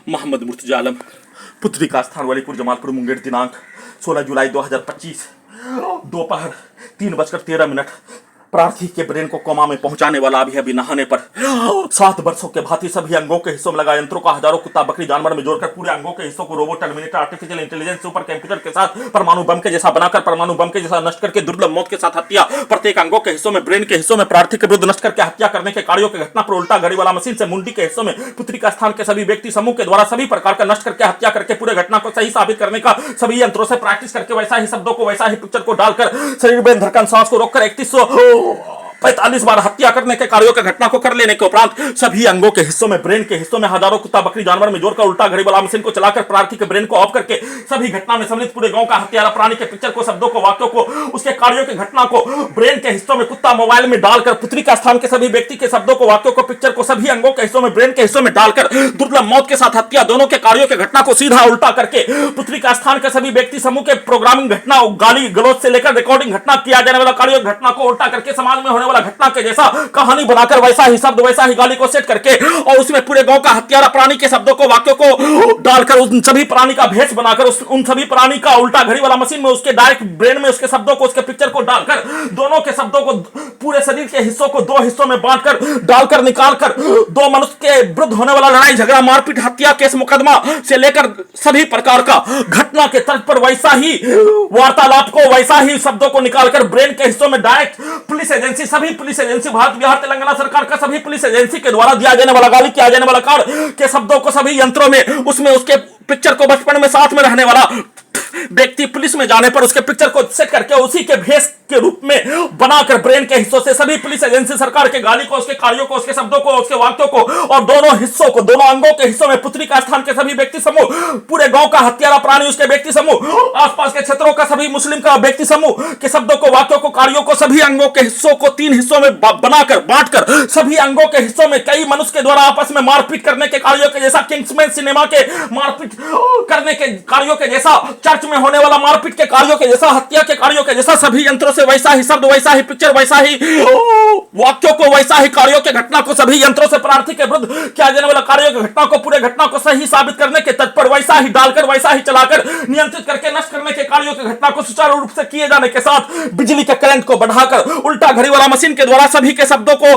मोहम्मद मुर्तजा आलम, पुत्री का स्थान वलीपुर जमालपुर मुंगेर, दिनांक 16 जुलाई 2025 दोपहर 3:13। प्रार्थी के ब्रेन को कोमा में पहुंचाने वाला अभी नहाने पर 7 वर्षों के भांति सभी अंगों के हिस्सों में लगा यंत्रों का हजारों कुत्ता बकरी जानवर में जोड़कर पूरे अंगों के हिस्सों को robot, terminator, artificial intelligence, super computer के साथ परमाणु बम के जैसा बनाकर परमाणु बम के जैसा नष्ट करके दुर्लभ मौत के साथ हत्या, प्रत्येक अंगों के हिस्सों में ब्रेन के हिस्सों में प्रार्थी के विरुद्ध नष्ट करके हत्या करने के कार्यों की घटना पर उल्टा घड़ी वाला मशीन से मुंडी के हिस्सों में पुत्री का स्थान के सभी व्यक्ति समूह के द्वारा सभी प्रकार का नष्ट करके हत्या करके पूरे घटना को सही साबित करने का सभी यंत्रों से प्रैक्टिस करके वैसा ही शब्दों को वैसा ही पिक्चर को डालकर शरीर में धड़कन सांस को रोककर 3145 बार हत्या करने के कार्यों की घटना को कर लेने के उपरांत सभी अंगों के हिस्सों में ब्रेन के हिस्सों में हजारों कुत्ता बकरी जानवर में जोड़कर उल्टा घड़ी वाला मशीन को चलाकर प्रार्थी के ब्रेन को ऑफ करके सभी घटना में सम्मिलित पूरे गांव का हत्यारा प्राणी के पिक्चर को, शब्दों को, वाक्यों को, उसके कार्यों की घटना को ब्रेन के हिस्सों में कुत्ता मोबाइल में डालकर पुत्री का स्थान के सभी व्यक्ति के शब्दों को, वाक्यों को, पिक्चर को सभी अंगों के हिस्सों में ब्रेन के हिस्सों में डालकर दुर्लभ मौत के साथ हत्या दोनों के कार्यों की घटना को सीधा उल्टा करके पुत्री का स्थान के सभी व्यक्ति समूह के प्रोग्रामिंग घटना, गाली गलौज से लेकर रिकॉर्डिंग घटना किया जाने वाला कार्यों घटना को उल्टा करके समाज में होने वाला घटना के जैसा कहानी बनाकर वैसा ही शब्द वैसा ही गाली को सेट करके और उसमें पूरे गांव का हत्यारा प्राणी के शब्दों को, वाक्यों को डालकर उन सभी प्राणी का भेष बनाकर उन सभी प्राणी का उल्टा घड़ी वाला मशीन में उसके डायरेक्ट ब्रेन में उसके शब्दों को, उसके पिक्चर को डालकर दोनों के शब्दों को पूरे शरीर के हिस्सों को 2 हिस्सों में बांटकर डालकर निकालकर 2 मनुष्य के विरुद्ध होने वाला लड़ाई झगड़ा मारपीट हत्या केस मुकदमा से लेकर सभी प्रकार का घटना के तर्ज पर वैसा ही वार्तालाप को, वैसा ही शब्दों को निकालकर ब्रेन के हिस्सों में डायरेक्ट पुलिस एजेंसी, सभी पुलिस एजेंसी, भारत बिहार तेलंगाना सरकार का सभी पुलिस एजेंसी के द्वारा दिया जाने वाला गाली किया जाने वाला कार्ड के शब्दों को सभी यंत्रों में, उसमें उसके पिक्चर को बचपन में साथ में रहने वाला व्यक्ति पुलिस में जाने पर उसके पिक्चर को सेट करके उसी के भेष के रूप में बनाकर ब्रेन के हिस्सों से सभी पुलिस एजेंसी सरकार के गाली को, उसके कार्यों को, उसके शब्दों को, उसके वाक्यों को और दोनों हिस्सों को, दोनों अंगों के हिस्सों में पुत्री का स्थान के सभी व्यक्ति समूह, पूरे गांव का हत्यारा प्राणी उसके व्यक्ति समूह, आसपास के क्षेत्रों का सभी मुस्लिम का व्यक्ति समूह के शब्दों को, वाक्यों को, कार्यों को सभी अंगों के हिस्सों को 3 हिस्सों में बनाकर बांटकर सभी अंगों के हिस्सों में कई मनुष्य के द्वारा आपस में मारपीट करने के कार्यों के जैसा, किंग्समैन सिनेमा के मारपीट करने के कार्यों के जैसा, चर्च में होने वाला मारपीट के कार्यों के जैसा, हत्या के कार्यों के जैसा सभी यंत्रों से वैसा ही शब्द, वैसा ही पिक्चर, वैसा ही वाक्यों को, वैसा ही कार्यों के घटना को सभी यंत्रों से प्रार्थी के विरुद्ध किया जाने वाला कार्यों की घटना को, पूरे घटना को सही साबित करने के तट पर वैसा ही डालकर, वैसा ही चलाकर नियंत्रित करके नष्ट करने के कार्यों की घटना को सुचारू रूप से किए जाने के साथ बिजली के करंट को बढ़ाकर उल्टा घड़ी वाला मशीन के द्वारा सभी के शब्दों को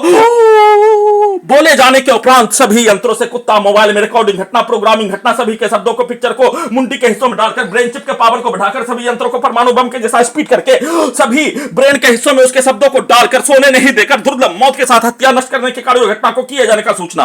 बोले जाने के उपरांत सभी यंत्रों से कुत्ता मोबाइल में रिकॉर्डिंग घटना, प्रोग्रामिंग घटना, सभी के शब्दों को, पिक्चर को मुंडी के हिस्सों में डालकर ब्रेन चिप के पावर को बढ़ाकर सभी यंत्रों को परमाणु बम के जैसा स्पीड करके सभी ब्रेन के हिस्सों में उसके शब्दों को डालकर सोने नहीं देकर दुर्लभ मौत के साथ हत्या नष्ट करने के कार्यों घटना को किए जाने का सूचना।